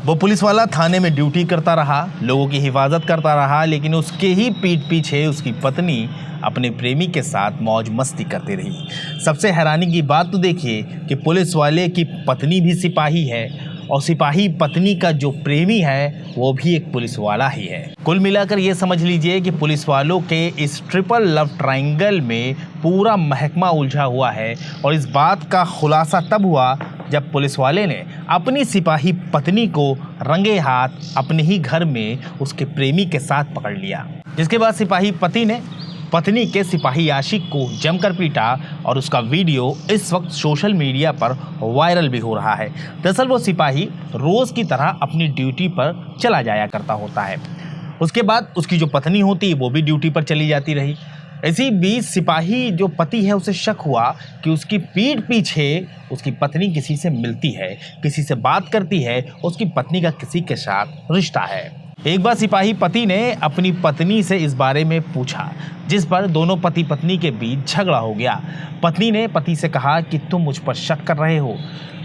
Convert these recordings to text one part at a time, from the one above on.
वो पुलिस वाला थाने में ड्यूटी करता रहा, लोगों की हिफाजत करता रहा, लेकिन उसके ही पीठ पीछे उसकी पत्नी अपने प्रेमी के साथ मौज मस्ती करती रही। सबसे हैरानी की बात तो देखिए कि पुलिस वाले की पत्नी भी सिपाही है और सिपाही पत्नी का जो प्रेमी है वो भी एक पुलिस वाला ही है। कुल मिलाकर ये समझ लीजिए कि पुलिस वालों के इस ट्रिपल लव ट्रायंगल में पूरा महकमा उलझा हुआ है। और इस बात का खुलासा तब हुआ जब पुलिस वाले ने अपनी सिपाही पत्नी को रंगे हाथ अपने ही घर में उसके प्रेमी के साथ पकड़ लिया, जिसके बाद सिपाही पति ने पत्नी के सिपाही आशिक को जमकर पीटा और उसका वीडियो इस वक्त सोशल मीडिया पर वायरल भी हो रहा है। दरअसल वो सिपाही रोज की तरह अपनी ड्यूटी पर चला जाया करता होता है। उसके बाद उसकी जो पत्नी होती है वो भी ड्यूटी पर चली जाती रही। इसी बीच सिपाही जो पति है उसे शक हुआ कि उसकी पीठ पीछे उसकी पत्नी किसी से मिलती है, किसी से बात करती है, उसकी पत्नी का किसी के साथ रिश्ता है। एक बार सिपाही पति ने अपनी पत्नी से इस बारे में पूछा, जिस पर दोनों पति पत्नी के बीच झगड़ा हो गया। पत्नी ने पति से कहा कि तुम मुझ पर शक कर रहे हो,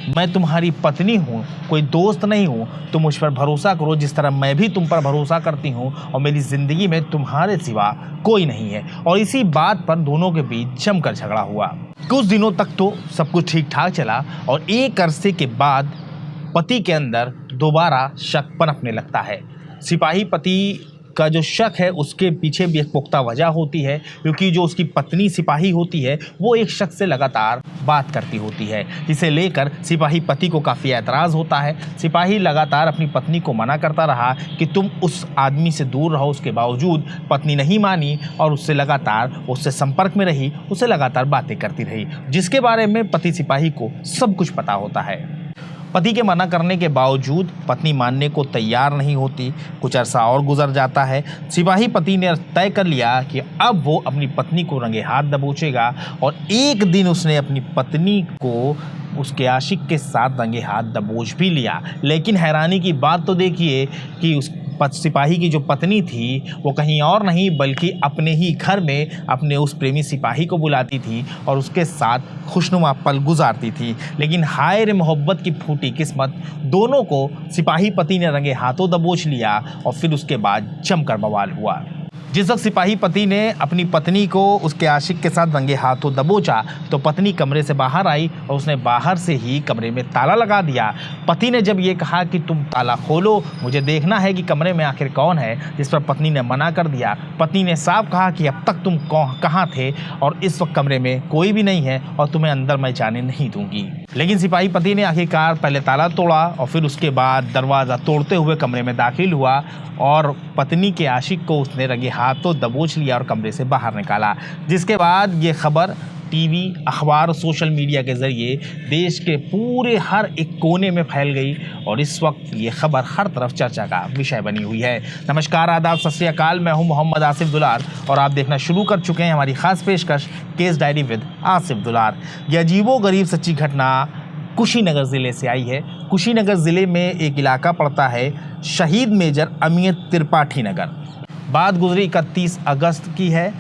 मैं तुम्हारी पत्नी हूँ, कोई दोस्त नहीं हूँ, तुम मुझ पर भरोसा करो जिस तरह मैं भी तुम पर भरोसा करती हूँ और मेरी ज़िंदगी में तुम्हारे सिवा कोई नहीं है। और इसी बात पर दोनों के बीच जमकर झगड़ा हुआ। कुछ दिनों तक तो सब कुछ ठीक ठाक चला और एक अरसे के बाद पति के अंदर दोबारा शक पनपने लगता है। सिपाही पति का जो शक है उसके पीछे भी एक पुख्ता वजह होती है, क्योंकि जो उसकी पत्नी सिपाही होती है वो एक शख्स से लगातार बात करती होती है, जिसे लेकर सिपाही पति को काफ़ी एतराज़ होता है। सिपाही लगातार अपनी पत्नी को मना करता रहा कि तुम उस आदमी से दूर रहो, उसके बावजूद पत्नी नहीं मानी और उससे संपर्क में रही, उससे लगातार बातें करती रही, जिसके बारे में पति सिपाही को सब कुछ पता होता है। पति के मना करने के बावजूद पत्नी मानने को तैयार नहीं होती। कुछ अरसा और गुजर जाता है। सिपाही पति ने तय कर लिया कि अब वो अपनी पत्नी को रंगे हाथ दबोचेगा और एक दिन उसने अपनी पत्नी को उसके आशिक के साथ रंगे हाथ दबोच भी लिया। लेकिन हैरानी की बात तो देखिए कि उस सिपाही की जो पत्नी थी वो कहीं और नहीं बल्कि अपने ही घर में अपने उस प्रेमी सिपाही को बुलाती थी और उसके साथ खुशनुमा पल गुजारती थी। लेकिन हाय रे मोहब्बत की फूटी किस्मत, दोनों को सिपाही पति ने रंगे हाथों दबोच लिया और फिर उसके बाद जमकर बवाल हुआ। जिस वक्त सिपाही पति ने अपनी पत्नी को उसके आशिक के साथ रंगे हाथों दबोचा तो पत्नी कमरे से बाहर आई और उसने बाहर से ही कमरे में ताला लगा दिया। पति ने जब ये कहा कि तुम ताला खोलो, मुझे देखना है कि कमरे में आखिर कौन है, जिस पर पत्नी ने मना कर दिया। पत्नी ने साफ कहा कि अब तक तुम कहाँ थे और इस वक्त कमरे में कोई भी नहीं है और तुम्हें अंदर मैं जाने नहीं दूंगी। लेकिन सिपाही पति ने आखिरकार पहले ताला तोड़ा और फिर उसके बाद दरवाज़ा तोड़ते हुए कमरे में दाखिल हुआ और पत्नी के आशिक को उसने रंगे हाथों दबोच लिया और कमरे से बाहर निकाला। जिसके बाद ये खबर टीवी, अखबार और सोशल मीडिया के ज़रिए देश के पूरे हर एक कोने में फैल गई और इस वक्त ये खबर हर तरफ चर्चा का विषय बनी हुई है। नमस्कार, आदाब, सत श्री अकाल, मैं हूं मोहम्मद आसिफ दुलार और आप देखना शुरू कर चुके हैं हमारी खास पेशकश केस डायरी विद आसिफ दुलार। यह अजीबोगरीब सच्ची घटना कुशीनगर ज़िले से आई है। कुशीनगर ज़िले में एक इलाका पड़ता है शहीद मेजर अमियत त्रिपाठी नगर। बात गुजरी 31 अगस्त की है।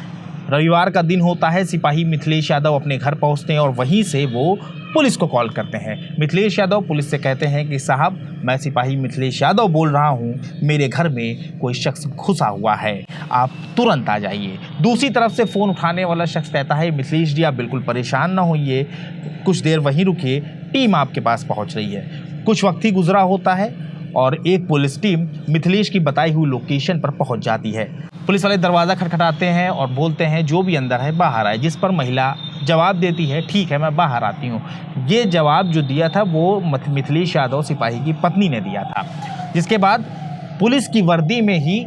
रविवार का दिन होता है। सिपाही मिथिलेश यादव अपने घर पहुंचते हैं और वहीं से वो पुलिस को कॉल करते हैं। मिथिलेश यादव पुलिस से कहते हैं कि साहब, मैं सिपाही मिथिलेश यादव बोल रहा हूं, मेरे घर में कोई शख्स घुसा हुआ है, आप तुरंत आ जाइए। दूसरी तरफ से फ़ोन उठाने वाला शख्स कहता है, मिथिलेश जी आप बिल्कुल परेशान ना होइए, कुछ देर वहीं रुकिए, टीम आपके पास पहुंच रही है। कुछ वक्त ही गुजरा होता है और एक पुलिस टीम मिथिलेश की बताई हुई लोकेशन पर पहुंच जाती है। पुलिस वाले दरवाज़ा खटखटाते हैं और बोलते हैं जो भी अंदर है बाहर आए, जिस पर महिला जवाब देती है ठीक है मैं बाहर आती हूँ। ये जवाब जो दिया था वो मिथिलेश यादव सिपाही की पत्नी ने दिया था। जिसके बाद पुलिस की वर्दी में ही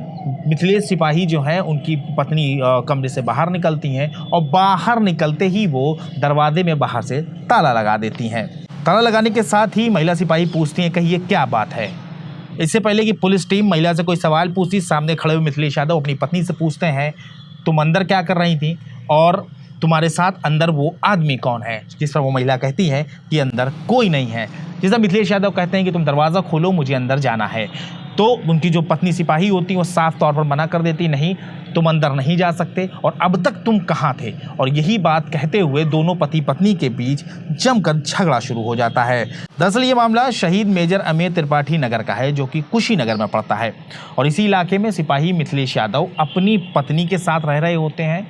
मिथिलेश सिपाही जो हैं उनकी पत्नी कमरे से बाहर निकलती हैं और बाहर निकलते ही वो दरवाजे में बाहर से ताला लगा देती हैं। ताला लगाने के साथ ही महिला सिपाही पूछती हैं कहिए क्या बात है। इससे पहले कि पुलिस टीम महिला से कोई सवाल पूछती, सामने खड़े हुए मिथिलेश यादव अपनी पत्नी से पूछते हैं तुम अंदर क्या कर रही थी और तुम्हारे साथ अंदर वो आदमी कौन है। जिस पर वो महिला कहती है कि अंदर कोई नहीं है। जिस पर मिथिलेश यादव कहते हैं कि तुम दरवाज़ा खोलो, मुझे अंदर जाना है। तो उनकी जो पत्नी सिपाही होती वो साफ तौर पर मना कर देती, नहीं तुम अंदर नहीं जा सकते और अब तक तुम कहाँ थे। और यही बात कहते हुए दोनों पति पत्नी के बीच जमकर झगड़ा शुरू हो जाता है। दरअसल ये मामला शहीद मेजर अमित त्रिपाठी नगर का है, जो कि कुशीनगर में पड़ता है। और इसी इलाके में सिपाही मिथिलेश यादव अपनी पत्नी के साथ रह रहे होते हैं।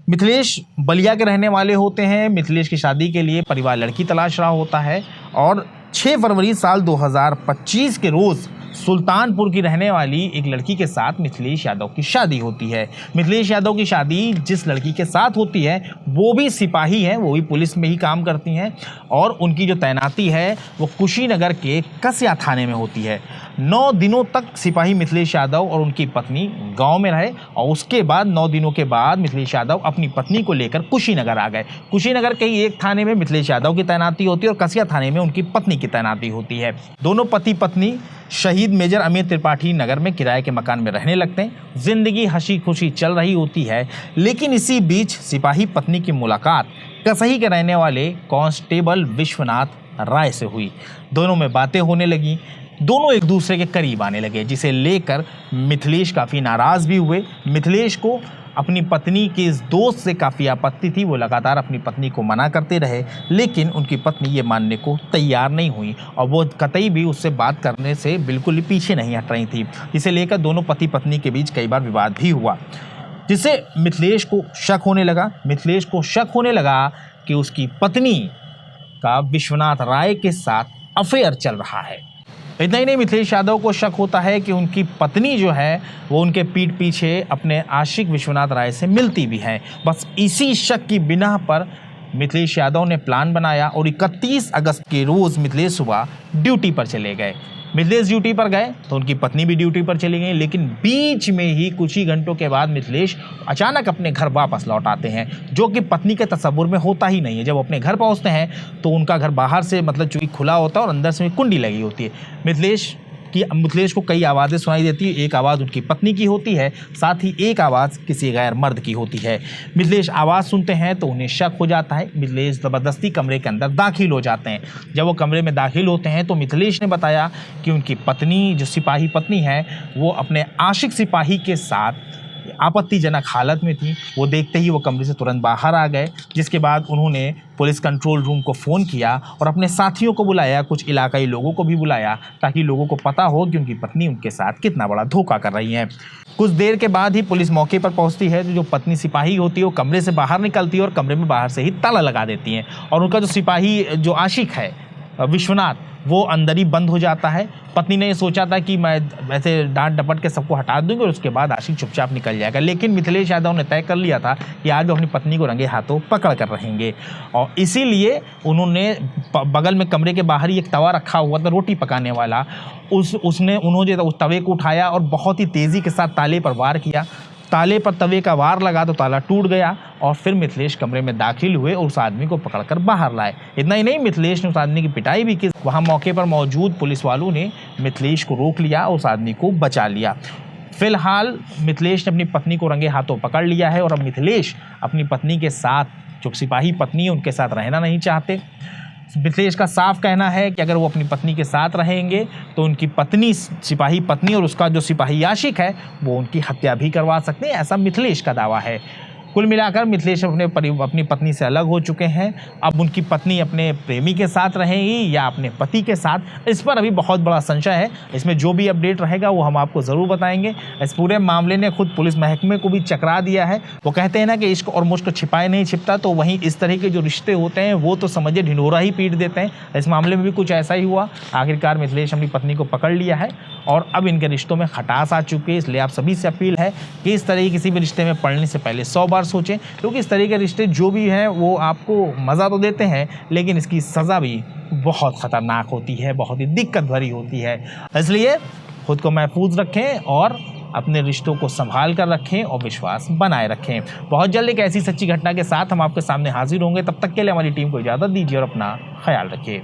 मिथिलेश बलिया के रहने वाले होते हैं। मिथिलेश की शादी के लिए परिवार लड़की तलाश रहा होता है और 6 फरवरी साल 2025 के रोज़ सुल्तानपुर की रहने वाली एक लड़की के साथ मिथिलेश यादव की शादी होती है। मिथिलेश यादव की शादी जिस लड़की के साथ होती है वो भी सिपाही है, वो भी पुलिस में ही काम करती हैं और उनकी जो तैनाती है वो कुशीनगर के कसिया थाने में होती है। 9 दिनों तक सिपाही मिथिलेश यादव और उनकी पत्नी गांव में रहे और उसके बाद 9 दिनों के बाद मिथिलेश यादव अपनी पत्नी को लेकर कुशीनगर आ गए। कुशीनगर के ही एक थाने में मिथिलेश यादव की तैनाती होती है और कसिया थाने में उनकी पत्नी की तैनाती होती है। दोनों पति पत्नी शहीद मेजर अमित त्रिपाठी नगर में किराए के मकान में रहने लगते हैं। जिंदगी हंसी खुशी चल रही होती है, लेकिन इसी बीच सिपाही पत्नी की मुलाकात कसही के रहने वाले कांस्टेबल विश्वनाथ राय से हुई। दोनों में बातें होने लगी, दोनों एक दूसरे के करीब आने लगे, जिसे लेकर मिथिलेश काफ़ी नाराज़ भी हुए। मिथिलेश को अपनी पत्नी के इस दोस्त से काफ़ी आपत्ति थी। वो लगातार अपनी पत्नी को मना करते रहे, लेकिन उनकी पत्नी ये मानने को तैयार नहीं हुई और वो कतई भी उससे बात करने से बिल्कुल ही पीछे नहीं हट रही थी। इसे लेकर दोनों पति पत्नी के बीच कई बार विवाद भी हुआ, जिससे मिथिलेश को शक होने लगा। मिथिलेश को शक होने लगा कि उसकी पत्नी का विश्वनाथ राय के साथ अफेयर चल रहा है। इतना ही नहीं, मिथिलेश यादव को शक होता है कि उनकी पत्नी जो है वो उनके पीठ पीछे अपने आशिक विश्वनाथ राय से मिलती भी है। बस इसी शक की बिना पर मिथिलेश यादव ने प्लान बनाया और 31 अगस्त के रोज़ मिथिलेश सुबह ड्यूटी पर चले गए। मिथिलेश ड्यूटी पर गए तो उनकी पत्नी भी ड्यूटी पर चली गई, लेकिन बीच में ही कुछ ही घंटों के बाद मिथिलेश अचानक अपने घर वापस लौट आते हैं, जो कि पत्नी के तसव्वुर में होता ही नहीं है। जब अपने घर पहुंचते हैं तो उनका घर बाहर से मतलब चूंकि खुला होता है और अंदर से कुंडी लगी होती है। मिथिलेश को कई आवाज़ें सुनाई देती है। एक आवाज़ उनकी पत्नी की होती है, साथ ही एक आवाज़ किसी गैर मर्द की होती है। मिथिलेश आवाज़ सुनते हैं तो उन्हें शक हो जाता है। मिथिलेश ज़बरदस्ती कमरे के अंदर दाखिल हो जाते हैं। जब वो कमरे में दाखिल होते हैं तो मिथिलेश ने बताया कि उनकी पत्नी, जो सिपाही पत्नी है, वो अपने आशिक सिपाही के साथ आपत्तिजनक हालत में थी। वो देखते ही वो कमरे से तुरंत बाहर आ गए, जिसके बाद उन्होंने पुलिस कंट्रोल रूम को फ़ोन किया और अपने साथियों को बुलाया, कुछ इलाकाई लोगों को भी बुलाया, ताकि लोगों को पता हो कि उनकी पत्नी उनके साथ कितना बड़ा धोखा कर रही है। कुछ देर के बाद ही पुलिस मौके पर पहुंचती है। जो पत्नी सिपाही होती है वो कमरे से बाहर निकलती है और कमरे में बाहर से ही ताला लगा देती हैं और उनका जो सिपाही जो आशिक है विश्वनाथ, वो अंदर ही बंद हो जाता है। पत्नी ने ये सोचा था कि मैं वैसे डांट डपट के सबको हटा दूंगी और उसके बाद आशिक चुपचाप निकल जाएगा, लेकिन मिथिलेश यादव ने तय कर लिया था कि आज वो अपनी पत्नी को रंगे हाथों पकड़ कर रहेंगे और इसीलिए उन्होंने बगल में कमरे के बाहर ही एक तवा रखा हुआ था रोटी पकाने वाला, उन्होंने उस तवे को उठाया और बहुत ही तेज़ी के साथ ताले पर वार किया। ताले पर तवे का वार लगा तो ताला टूट गया और फिर मिथिलेश कमरे में दाखिल हुए और उस आदमी को पकड़कर बाहर लाए। इतना ही नहीं, मिथिलेश ने उस आदमी की पिटाई भी की। वहाँ मौके पर मौजूद पुलिस वालों ने मिथिलेश को रोक लिया और उस आदमी को बचा लिया। फिलहाल मिथिलेश ने अपनी पत्नी को रंगे हाथों पकड़ लिया है और अब मिथिलेश अपनी पत्नी के साथ, जो सिपाही पत्नी है, उनके साथ रहना नहीं चाहते। मिथिलेश का साफ कहना है कि अगर वो अपनी पत्नी के साथ रहेंगे तो उनकी पत्नी, सिपाही पत्नी और उसका जो सिपाही आशिक है, वो उनकी हत्या भी करवा सकते हैं, ऐसा मिथिलेश का दावा है। कुल मिलाकर मिथिलेश अपनी पत्नी से अलग हो चुके हैं। अब उनकी पत्नी अपने प्रेमी के साथ रहेगी या अपने पति के साथ, इस पर अभी बहुत बड़ा संशय है। इसमें जो भी अपडेट रहेगा वो हम आपको ज़रूर बताएंगे। इस पूरे मामले ने खुद पुलिस महकमे को भी चकरा दिया है। वो कहते हैं ना कि इश्क और मुश्क छिपाए नहीं छिपता, तो वहीं इस तरह के जो रिश्ते होते हैं वो तो समझिए ढिंढोरा ही पीट देते हैं। इस मामले में भी कुछ ऐसा ही हुआ। आखिरकार मिथिलेश अपनी पत्नी को पकड़ लिया है और अब इनके रिश्तों में खटास आ चुकी है। इसलिए आप सभी से अपील है कि इस तरह किसी भी रिश्ते में पड़ने से पहले 100 बार सोचें, क्योंकि इस तरह के रिश्ते जो भी हैं वो आपको मज़ा तो देते हैं, लेकिन इसकी सज़ा भी बहुत ख़तरनाक होती है, बहुत ही दिक्कत भरी होती है। इसलिए खुद को महफूज रखें और अपने रिश्तों को संभाल कर रखें और विश्वास बनाए रखें। बहुत जल्द एक ऐसी सच्ची घटना के साथ हम आपके सामने हाजिर होंगे। तब तक के लिए हमारी टीम को इजाज़त दीजिए और अपना ख्याल रखिए।